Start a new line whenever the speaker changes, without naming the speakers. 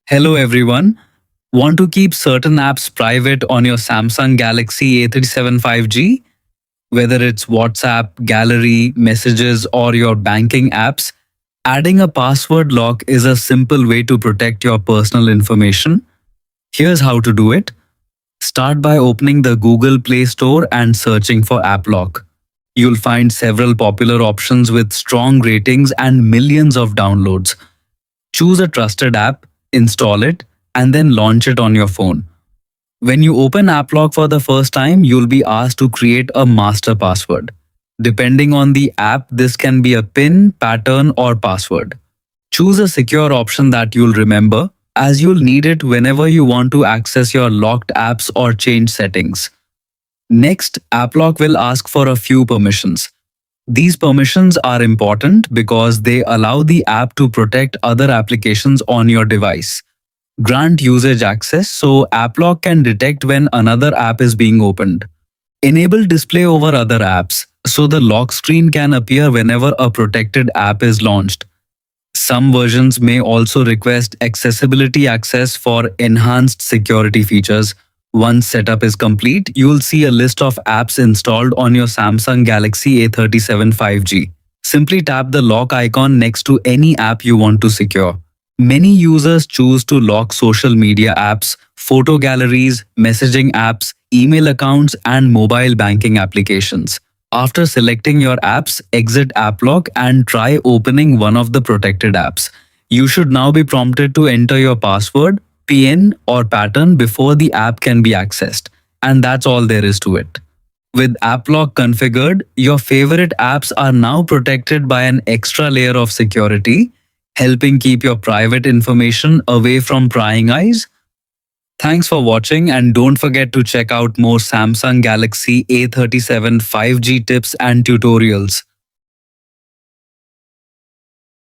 Hello everyone. Want to keep certain apps private on your Samsung Galaxy A37 5G? Whether it's WhatsApp, Gallery, Messages, or your banking apps, adding a password lock is a simple way to protect your personal information. Here's how to do it. Start by opening the Google Play Store and searching for App Lock. You'll find several popular options with strong ratings and millions of downloads. Choose a trusted app, install it, and then launch it on your phone. When you open AppLock for the first time, you'll be asked to create a master password. Depending on the app, this can be a PIN, pattern, or password. Choose a secure option that you'll remember, as you'll need it whenever you want to access your locked apps or change settings. Next, AppLock will ask for a few permissions. These permissions are important because they allow the app to protect other applications on your device. Grant usage access so AppLock can detect when another app is being opened. Enable display over other apps so the lock screen can appear whenever a protected app is launched. Some versions may also request accessibility access for enhanced security features. Once setup is complete, you will see a list of apps installed on your Samsung Galaxy A37 5G. Simply tap the lock icon next to any app you want to secure. Many users choose to lock social media apps, photo galleries, messaging apps, email accounts, and mobile banking applications. After selecting your apps, exit AppLock and try opening one of the protected apps. You should now be prompted to enter your password, PIN, or pattern before the app can be accessed. And that's all there is to it. With AppLock configured, your favorite apps are now protected by an extra layer of security, helping keep your private information away from prying eyes. Thanks for watching, and don't forget to check out more Samsung Galaxy A37 5G tips and tutorials.